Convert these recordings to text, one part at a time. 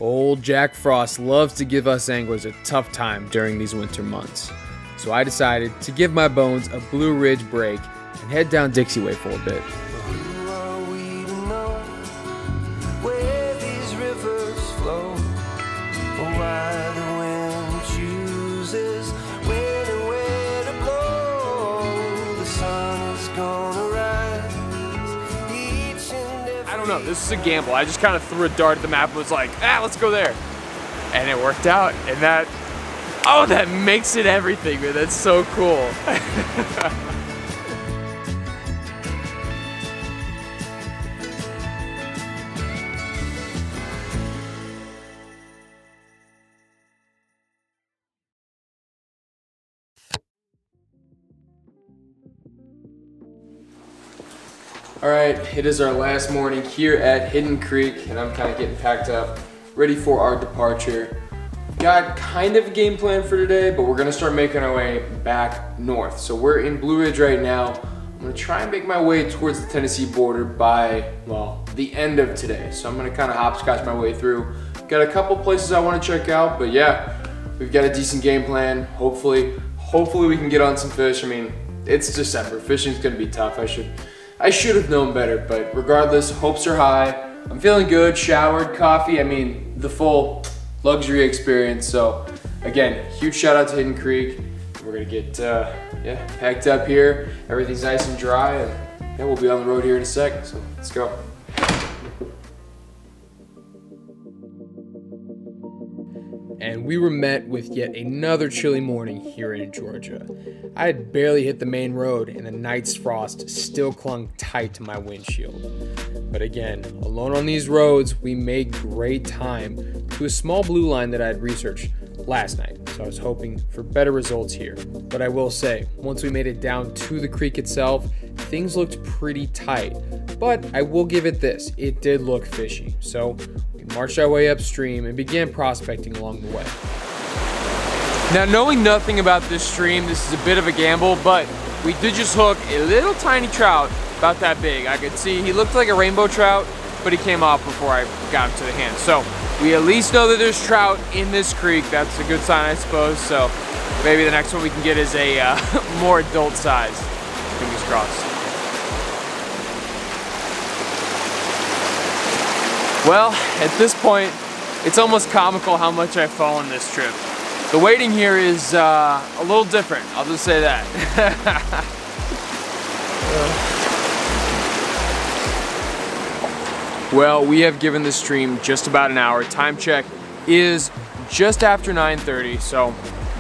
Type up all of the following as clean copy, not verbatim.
Old Jack Frost loves to give us anglers a tough time during these winter months. So I decided to give my bones a Blue Ridge break and head down Dixie Way for a bit. Who are we to know where these rivers flow, or why the wind chooses when and where to blow? The sun is gonna rise each and every. I don't know, this is a gamble. I just kind of threw a dart at the map and was like, let's go there. And it worked out, and that makes it everything, man. That's so cool. Alright, it is our last morning here at Hidden Creek, and I'm kind of getting packed up, ready for our departure. Got kind of a game plan for today, but we're gonna start making our way back north. So we're in Blue Ridge right now. I'm gonna try and make my way towards the Tennessee border by, well, the end of today. So I'm gonna kind of hopscotch my way through. Got a couple places I wanna check out, but yeah, we've got a decent game plan. Hopefully we can get on some fish. I mean, it's December, fishing's gonna be tough. I should have known better, but regardless, hopes are high. I'm feeling good, showered, coffee, I mean, the full luxury experience. So again, huge shout out to Hidden Creek. We're gonna get packed up here. Everything's nice and dry, and we'll be on the road here in a second, so let's go. And we were met with yet another chilly morning here in Georgia. I had barely hit the main road and the night's frost still clung tight to my windshield. But again, alone on these roads, we made great time to a small blue line that I had researched last night. So I was hoping for better results here. But I will say, once we made it down to the creek itself, things looked pretty tight. But I will give it this, it did look fishy. So we marched our way upstream and began prospecting along the way. Now, knowing nothing about this stream, this is a bit of a gamble, but we did just hook a little tiny trout, about that big. I could see he looked like a rainbow trout, but he came off before I got him to the hand. So we at least know that there's trout in this creek. That's a good sign, I suppose. So maybe the next one we can get is a more adult size. Fingers crossed. Well, at this point, it's almost comical how much I've fallen this trip. The wading here is a little different, I'll just say that. Well, we have given this stream just about an hour. Time check is just after 9:30, so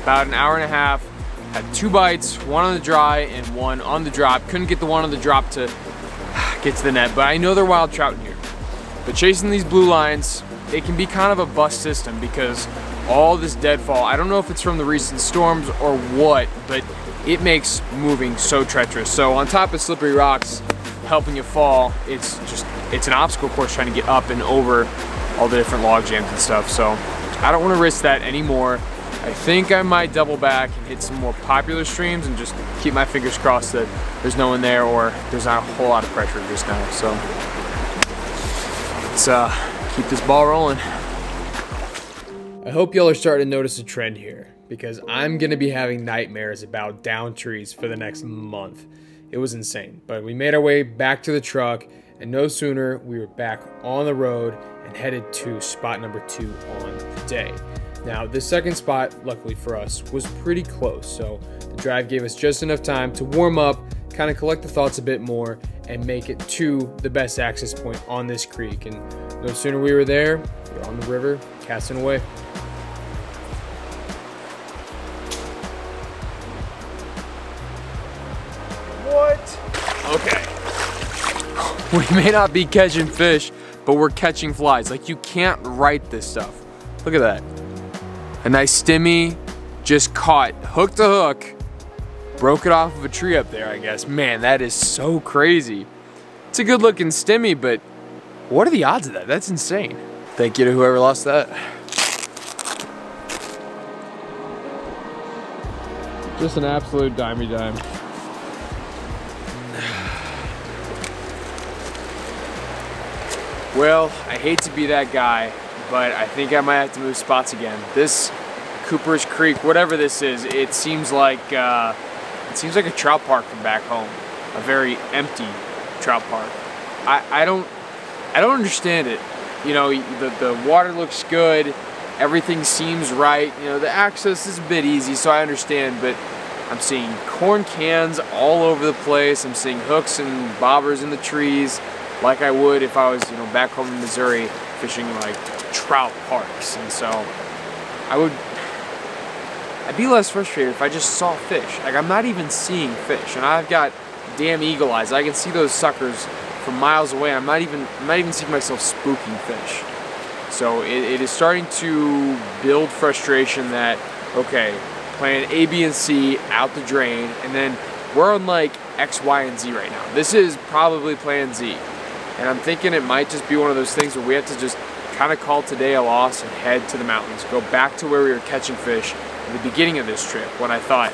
about an hour and a half. Had 2 bites, one on the dry and one on the drop. Couldn't get the one on the drop to get to the net, but I know they're wild trout in here. But chasing these blue lines, it can be kind of a bust system because all this deadfall, I don't know if it's from the recent storms or what, but it makes moving so treacherous. So on top of slippery rocks helping you fall, it's an obstacle course trying to get up and over all the different log jams and stuff. So I don't want to risk that anymore. I think I might double back and hit some more popular streams and just keep my fingers crossed that there's no one there or there's not a whole lot of pressure just now. So let's keep this ball rolling. I hope y'all are starting to notice a trend here, because I'm gonna be having nightmares about downed trees for the next month. It was insane, but we made our way back to the truck, and no sooner we were back on the road and headed to spot number 2 on the day. Now, this second spot, luckily for us, was pretty close, so the drive gave us just enough time to warm up, kind of collect the thoughts a bit more, and make it to the best access point on this creek. And no sooner we were there, we were on the river, casting away. What? Okay. We may not be catching fish, but we're catching flies. Like, you can't write this stuff. Look at that. A nice stimmy, just caught hook to hook. Broke it off of a tree up there, I guess. Man, that is so crazy. It's a good looking stimmy, but what are the odds of that? That's insane. Thank you to whoever lost that. Just an absolute dimey dime. Well, I hate to be that guy, but I think I might have to move spots again. This Cooper's Creek, whatever this is, it seems like a trout park from back home, a very empty trout park. I don't understand it. You know, the water looks good, everything seems right. You know, the access is a bit easy, so I understand, but I'm seeing corn cans all over the place. I'm seeing hooks and bobbers in the trees, like I would if I was, you know, back home in Missouri fishing like trout parks. And so I'd be less frustrated if I just saw fish. Like, I'm not even seeing fish, and I've got damn eagle eyes. I can see those suckers from miles away. I'm not even seeing myself spooking fish. So it is starting to build frustration that, okay, plan A, B, and C out the drain, and then we're on like X, Y, and Z right now. This is probably plan Z. And I'm thinking it might just be one of those things where we have to just kind of call today a loss and head to the mountains. Go back to where we were catching fish at the beginning of this trip when I thought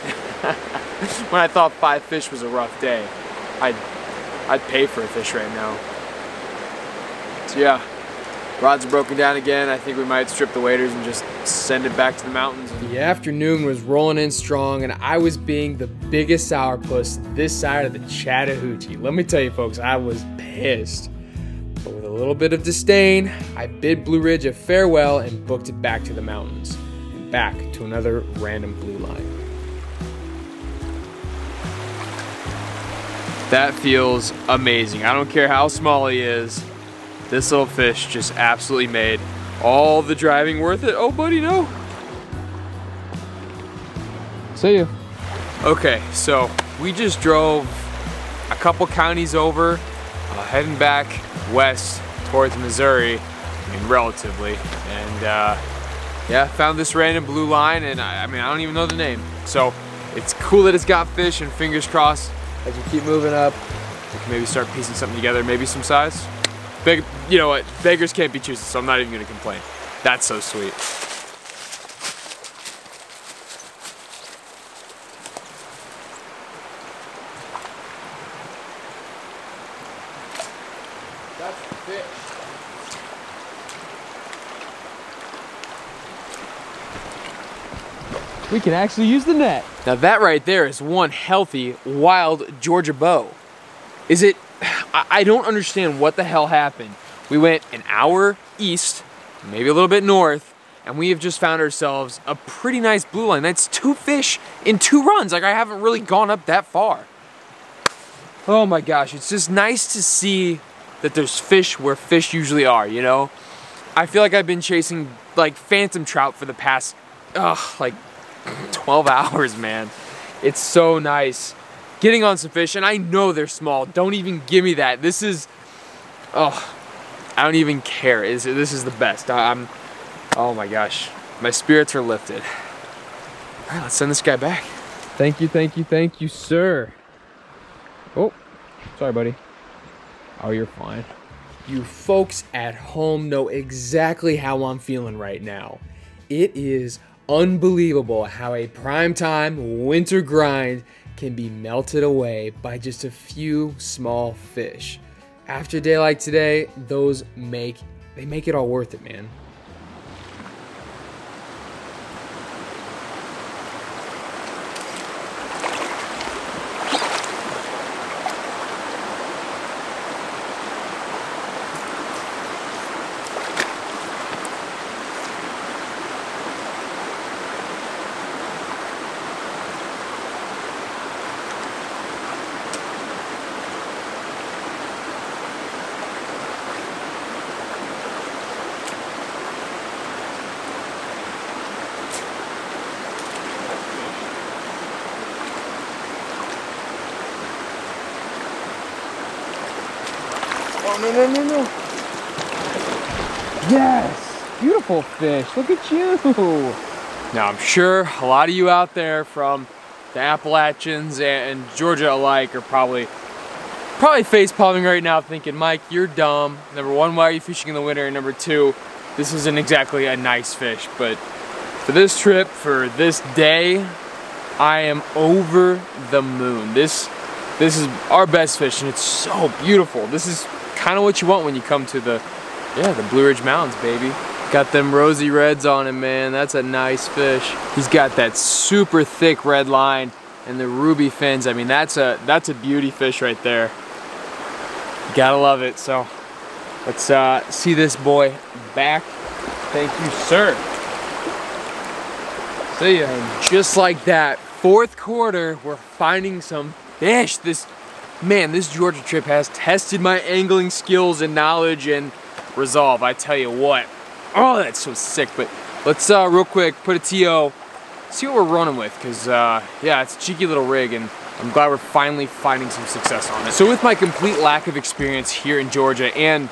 when I thought 5 fish was a rough day. I'd pay for a fish right now. So yeah, rods are broken down again. I think we might strip the waders and just send it back to the mountains. The afternoon was rolling in strong, and I was being the biggest sourpuss this side of the Chattahoochee. Let me tell you folks, I was pissed. But with a little bit of disdain, I bid Blue Ridge a farewell and booked it back to the mountains. And back to another random blue line. That feels amazing. I don't care how small he is. This little fish just absolutely made all the driving worth it. Oh, buddy, no. See you. Okay, so we just drove a couple counties over, heading back west towards Missouri, I mean, relatively. And yeah, found this random blue line, and I mean, I don't even know the name. So it's cool that it's got fish, and fingers crossed, as we keep moving up, we can maybe start piecing something together, maybe some size. You know what, beggars can't be choosers, so I'm not even gonna complain. That's so sweet. That's fish. We can actually use the net. Now that right there is one healthy, wild Georgia bow. Is it? I don't understand what the hell happened. We went an hour east, maybe a little bit north, and we have just found ourselves a pretty nice blue line. That's 2 fish in 2 runs. Like, I haven't really gone up that far. Oh my gosh, it's just nice to see that there's fish where fish usually are, you know? I feel like I've been chasing like phantom trout for the past, like 12 hours, man. It's so nice getting on some fish, and I know they're small. Don't even give me that. This is, oh, I don't even care. This is the best. Oh my gosh, my spirits are lifted. All right, let's send this guy back. Thank you, sir. Oh, sorry, buddy. Oh, you're fine. You folks at home know exactly how I'm feeling right now. It is unbelievable how a primetime winter grind can be melted away by just a few small fish. After a day like today, those make it all worth it, man. No. Yes, beautiful fish. Look at you. Now, I'm sure a lot of you out there from the Appalachians and Georgia alike are probably face palming right now thinking, Mike, you're dumb. Number 1, why are you fishing in the winter? And number 2, this isn't exactly a nice fish. But for this trip, for this day, I am over the moon. This is our best fish, and it's so beautiful. This is kind of what you want when you come to the Blue Ridge Mountains, baby. Got them rosy reds on him, man. That's a nice fish. He's got that super thick red line and the ruby fins. I mean, that's a beauty fish right there. You gotta love it. So let's see this boy back. Thank you, sir. See ya. And just like that, fourth quarter, we're finding some fish. This Georgia trip has tested my angling skills and knowledge and resolve. I tell you what. Oh, that's so sick. But let's real quick put a TO, see what we're running with, because yeah, it's a cheeky little rig, and I'm glad we're finally finding some success on it. So with my complete lack of experience here in Georgia and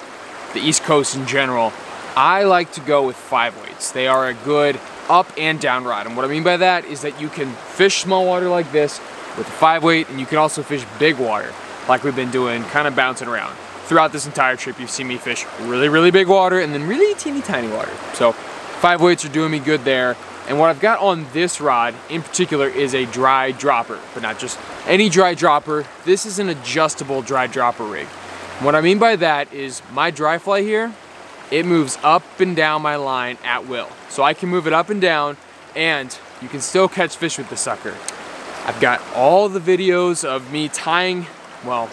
the East Coast in general, I like to go with 5 weights. They are a good up and down rod, and what I mean by that is that you can fish small water like this with a 5 weight, and you can also fish big water like we've been doing, kind of bouncing around. Throughout this entire trip, you've seen me fish really, really big water and then really teeny tiny water. So 5 weights are doing me good there. And what I've got on this rod in particular is a dry dropper, but not just any dry dropper. This is an adjustable dry dropper rig. And what I mean by that is my dry fly here, it moves up and down my line at will. So I can move it up and down, and you can still catch fish with the sucker. I've got all the videos of me tying, well,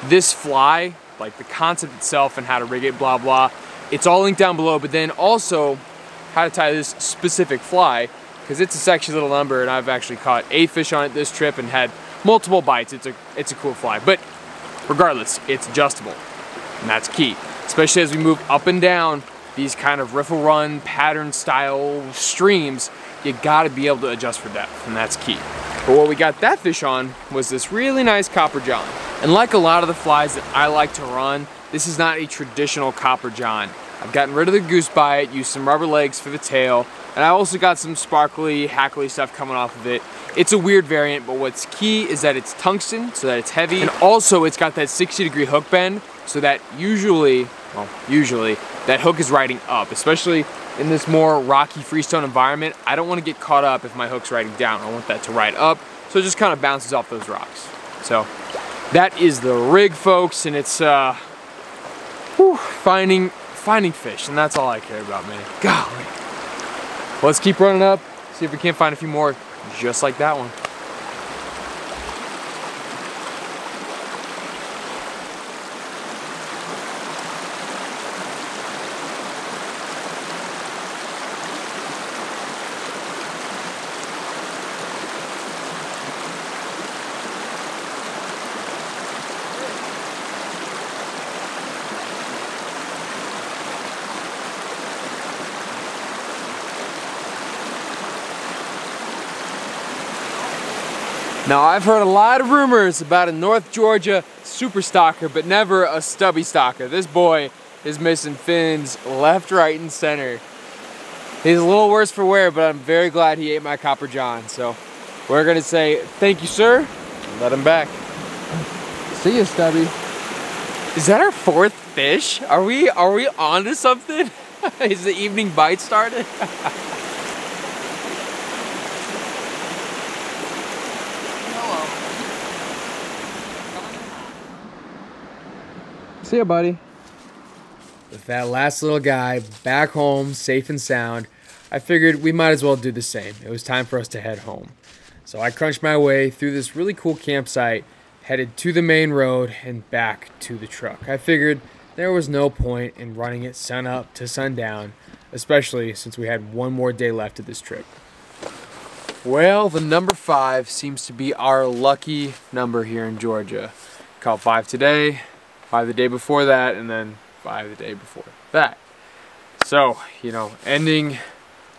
this fly, like the concept itself and how to rig it, blah, blah. It's all linked down below, but then also how to tie this specific fly, because it's a sexy little number, and I've actually caught 8 fish on it this trip and had multiple bites. It's a cool fly, but regardless, it's adjustable, and that's key, especially as we move up and down these kind of riffle run pattern style streams. You gotta be able to adjust for depth, and that's key. But what we got that fish on was this really nice copper john. And like a lot of the flies that I like to run, this is not a traditional copper john. I've gotten rid of the goose bite, used some rubber legs for the tail, and I also got some sparkly, hackly stuff coming off of it. It's a weird variant, but what's key is that it's tungsten, so that it's heavy, and also it's got that 60-degree hook bend, so that usually, that hook is riding up, especially in this more rocky freestone environment. I don't want to get caught up if my hook's riding down. I want that to ride up, so it just kind of bounces off those rocks. So that is the rig, folks, and it's finding fish, and that's all I care about, man. Golly. Well, let's keep running up, see if we can't find a few more just like that one. Now, I've heard a lot of rumors about a North Georgia super stalker, but never a stubby stalker. This boy is missing fins left, right, and center. He's a little worse for wear, but I'm very glad he ate my copper john. So we're gonna say thank you, sir, and let him back. See you, Stubby. Is that our 4th fish? Are we on to something? Is the evening bite started? See ya, buddy. With that last little guy back home, safe and sound, I figured we might as well do the same. It was time for us to head home. So I crunched my way through this really cool campsite, headed to the main road and back to the truck. I figured there was no point in running it sun up to sundown, especially since we had one more day left of this trip. Well, the number 5 seems to be our lucky number here in Georgia. Caught 5 today, 5 the day before that, and then 5 the day before that. So, you know, ending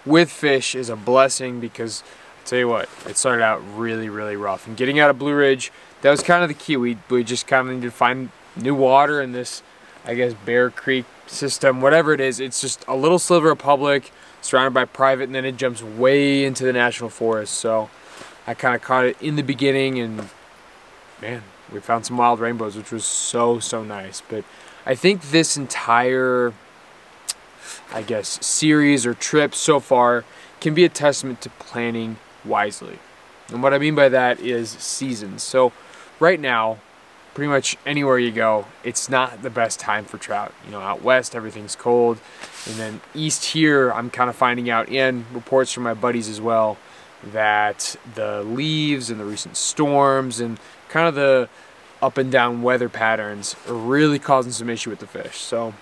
with fish is a blessing, because I'll tell you what, it started out really, really rough. And getting out of Blue Ridge, that was kind of the key. We just kind of needed to find new water in this, I guess, Bear Creek system, whatever it is. It's just a little sliver of public surrounded by private, and then it jumps way into the national forest. So I kind of caught it in the beginning, and man, we found some wild rainbows, which was so nice. But I think this entire, I guess, series or trip so far can be a testament to planning wisely. And what I mean by that is seasons. So right now, pretty much anywhere you go, it's not the best time for trout. You know, out west, everything's cold. And then east here, I'm kind of finding out, and reports from my buddies as well, that the leaves and the recent storms and kind of the up and down weather patterns are really causing some issue with the fish. So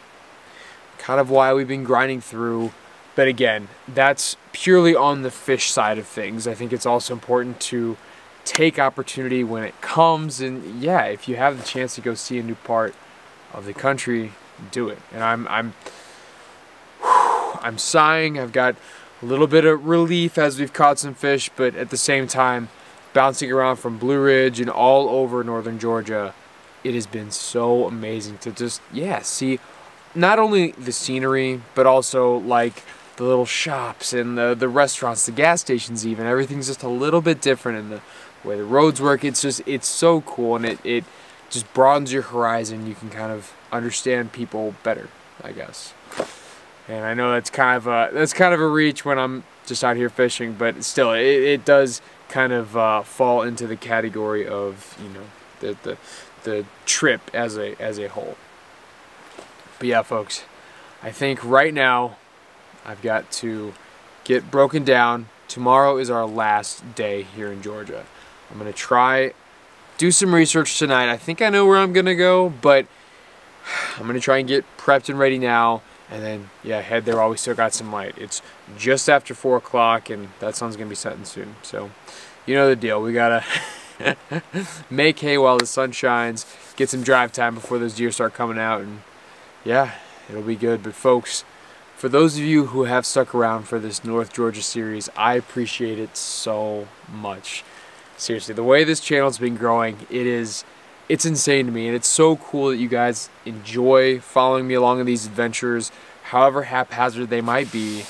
kind of why we've been grinding through. But again, that's purely on the fish side of things. I think it's also important to take opportunity when it comes, and yeah, if you have the chance to go see a new part of the country, do it. And I'm sighing. I've got a little bit of relief as we've caught some fish, but at the same time, bouncing around from Blue Ridge and all over northern Georgia, it has been so amazing to just, yeah, see not only the scenery, but also like the little shops and the restaurants, the gas stations even. Everything's just a little bit different in the way the roads work. It's just, it's so cool, and it just broadens your horizon. You can kind of understand people better, I guess. And I know that's kind of a reach when I'm just out here fishing, but still, it does kind of fall into the category of, you know, the trip as a whole. But yeah, folks, I think right now I've got to get broken down. Tomorrow is our last day here in Georgia. I'm gonna do some research tonight. I think I know where I'm gonna go, but I'm gonna try and get prepped and ready now, and then yeah, head there while we still got some light. It's just after 4 o'clock, and that sun's gonna be setting soon. So you know the deal. We gotta make hay while the sun shines, get some drive time before those deer start coming out, and yeah, it'll be good. But folks, for those of you who have stuck around for this North Georgia series, I appreciate it so much. Seriously, the way this channel's been growing, it's insane to me, and it's so cool that you guys enjoy following me along in these adventures, however haphazard they might be.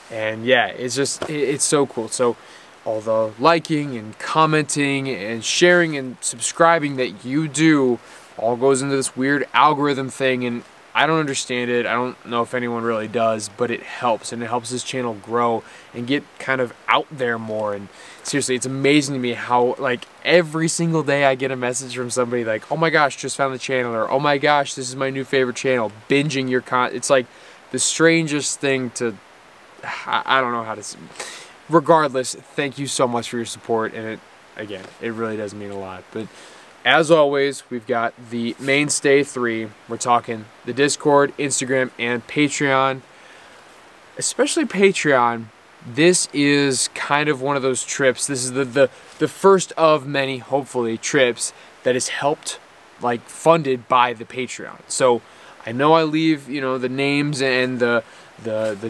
And yeah, it's so cool. So all the liking and commenting and sharing and subscribing that you do all goes into this weird algorithm thing, and I don't understand it. I don't know if anyone really does, but it helps, and it helps this channel grow and get kind of out there more. And seriously, it's amazing to me how, like, every single day I get a message from somebody like, oh my gosh, just found the channel, or oh my gosh, this is my new favorite channel, binging your content. It's like the strangest thing to, I don't know how to, regardless, thank you so much for your support, and it really does mean a lot. But as always, we've got the mainstay 3. We're talking the Discord, Instagram, and Patreon. Especially Patreon. This is kind of one of those trips. This is the first of many, hopefully, trips that is helped, like, funded by the Patreon. So I know I leave, you know, the names and the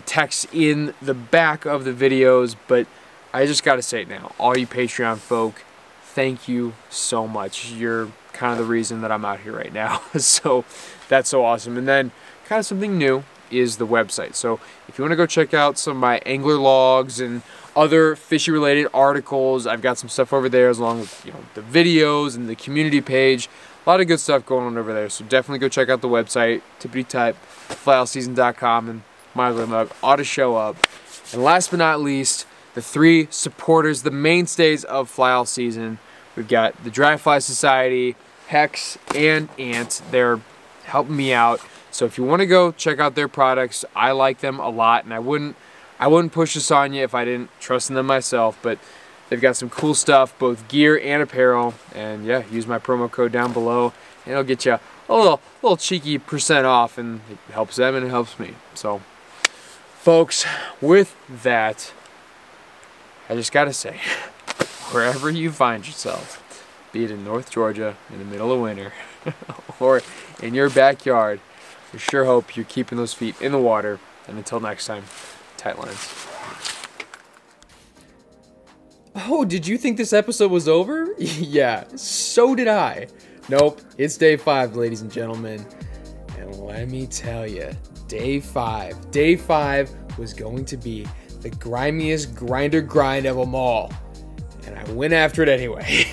text in the back of the videos, but I just gotta say it now. All you Patreon folk, thank you so much. You're kind of the reason that I'm out here right now. So that's so awesome. And then kind of something new is the website. So if you want to go check out some of my angler logs and other fishy related articles, I've got some stuff over there, along with, you know, the videos and the community page. A lot of good stuff going on over there. So definitely go check out the website, tippity-type, flyallseason.com, and my little mug ought to show up. And last but not least, the 3 supporters, the mainstays of Fly All Season. We've got the Dry Fly Society, Hex, and Ant. They're helping me out. So if you want to go check out their products, I like them a lot, and I wouldn't push this on you if I didn't trust in them myself. But they've got some cool stuff, both gear and apparel. And yeah, use my promo code down below, and it'll get you a little cheeky % off, and it helps them and it helps me. So, folks, with that, I just gotta say, wherever you find yourself, be it in North Georgia in the middle of winter or in your backyard, we sure hope you're keeping those feet in the water. And until next time, tight lines. Oh, did you think this episode was over? Yeah, so did I. Nope, it's day 5, ladies and gentlemen. And let me tell you, day 5 was going to be the grimiest grind of them all. And I went after it anyway.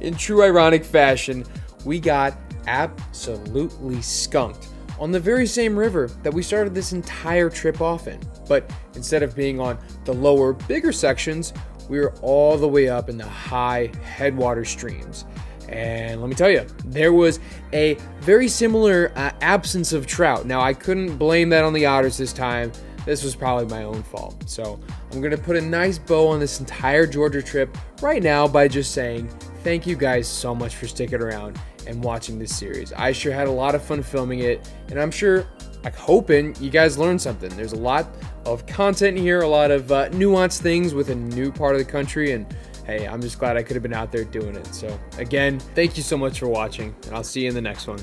In true ironic fashion, we got absolutely skunked on the very same river that we started this entire trip off in. But instead of being on the lower, bigger sections, we were all the way up in the high headwater streams. And let me tell you, there was a very similar absence of trout. Now, I couldn't blame that on the otters this time. This was probably my own fault. So I'm gonna put a nice bow on this entire Georgia trip right now by just saying thank you guys so much for sticking around and watching this series. I sure had a lot of fun filming it, and I'm sure, like, hoping you guys learned something. There's a lot of content here, a lot of nuanced things with a new part of the country, and hey, I'm just glad I could have been out there doing it. So again, thank you so much for watching, and I'll see you in the next one.